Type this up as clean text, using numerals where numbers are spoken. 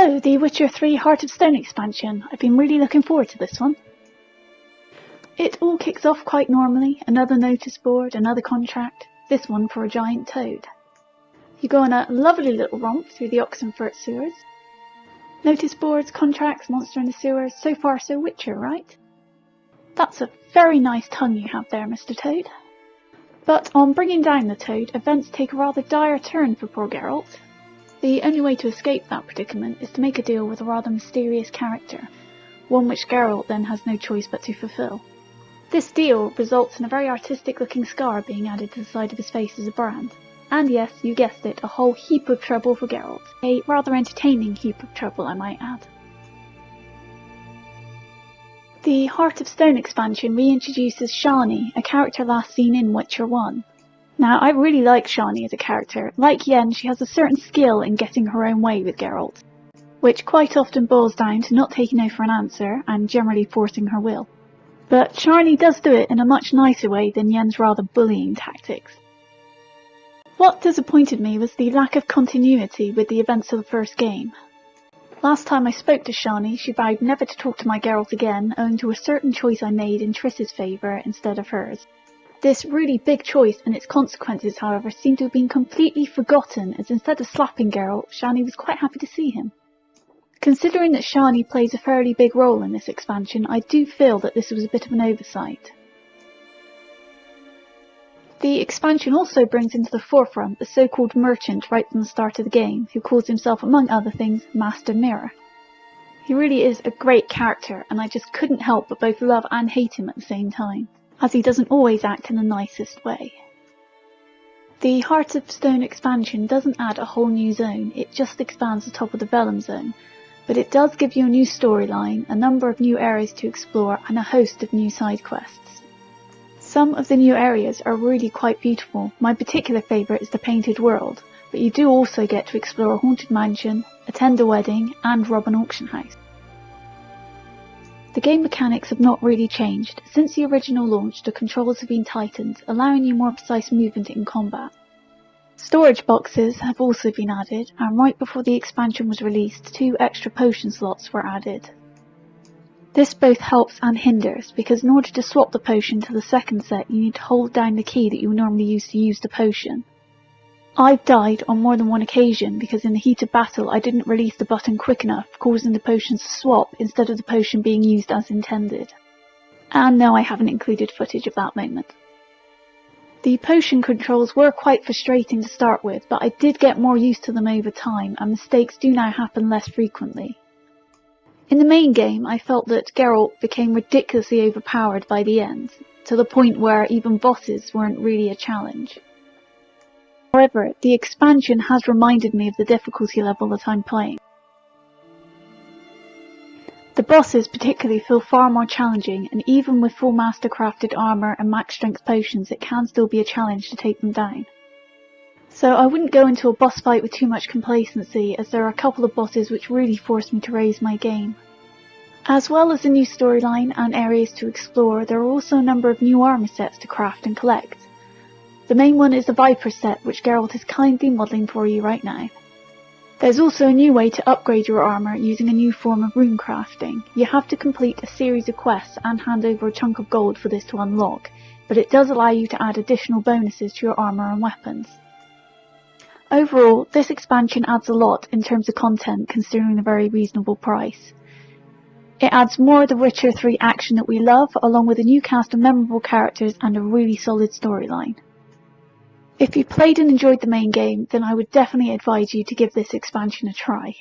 So, the Witcher 3 Heart of Stone expansion. I've been really looking forward to this one. It all kicks off quite normally, another notice board, another contract, this one for a giant toad. You go on a lovely little romp through the Oxenfurt sewers. Notice boards, contracts, monster in the sewers, so far so Witcher, right? That's a very nice tongue you have there, Mr. Toad. But on bringing down the toad, events take a rather dire turn for poor Geralt. The only way to escape that predicament is to make a deal with a rather mysterious character, one which Geralt then has no choice but to fulfill. This deal results in a very artistic looking scar being added to the side of his face as a brand. And yes, you guessed it, a whole heap of trouble for Geralt. A rather entertaining heap of trouble, I might add. The Heart of Stone expansion reintroduces Shani, a character last seen in Witcher 1. Now, I really like Shani as a character. Like Yen, she has a certain skill in getting her own way with Geralt, which quite often boils down to not taking no for an answer and generally forcing her will. But Shani does do it in a much nicer way than Yen's rather bullying tactics. What disappointed me was the lack of continuity with the events of the first game. Last time I spoke to Shani, she vowed never to talk to my Geralt again, owing to a certain choice I made in Triss's favour instead of hers. This really big choice and its consequences, however, seemed to have been completely forgotten, as instead of slapping Geralt, Shani was quite happy to see him. Considering that Shani plays a fairly big role in this expansion, I do feel that this was a bit of an oversight. The expansion also brings into the forefront the so-called merchant right from the start of the game, who calls himself, among other things, Master Mirror. He really is a great character, and I just couldn't help but both love and hate him at the same time, as he doesn't always act in the nicest way. The Heart of Stone expansion doesn't add a whole new zone, it just expands the top of the Vellum zone, but it does give you a new storyline, a number of new areas to explore, and a host of new side quests. Some of the new areas are really quite beautiful. My particular favourite is the Painted World, but you do also get to explore a haunted mansion, attend a wedding, and rob an auction house. The game mechanics have not really changed. Since the original launch, the controls have been tightened, allowing you more precise movement in combat. Storage boxes have also been added, and right before the expansion was released, 2 extra potion slots were added. This both helps and hinders, because in order to swap the potion to the second set, you need to hold down the key that you would normally use to use the potion. I've died on more than one occasion because in the heat of battle I didn't release the button quick enough, causing the potions to swap instead of the potion being used as intended. And no, I haven't included footage of that moment. The potion controls were quite frustrating to start with, but I did get more used to them over time, and mistakes do now happen less frequently. In the main game, I felt that Geralt became ridiculously overpowered by the end, to the point where even bosses weren't really a challenge. However, the expansion has reminded me of the difficulty level that I'm playing. The bosses particularly feel far more challenging, and even with full master crafted armour and max strength potions, it can still be a challenge to take them down. So I wouldn't go into a boss fight with too much complacency, as there are a couple of bosses which really forced me to raise my game. As well as a new storyline and areas to explore, there are also a number of new armour sets to craft and collect. The main one is the Viper set, which Geralt is kindly modelling for you right now. There's also a new way to upgrade your armour using a new form of rune crafting. You have to complete a series of quests and hand over a chunk of gold for this to unlock, but it does allow you to add additional bonuses to your armour and weapons. Overall, this expansion adds a lot in terms of content considering the very reasonable price. It adds more of the Witcher 3 action that we love, along with a new cast of memorable characters and a really solid storyline. If you played and enjoyed the main game, then I would definitely advise you to give this expansion a try.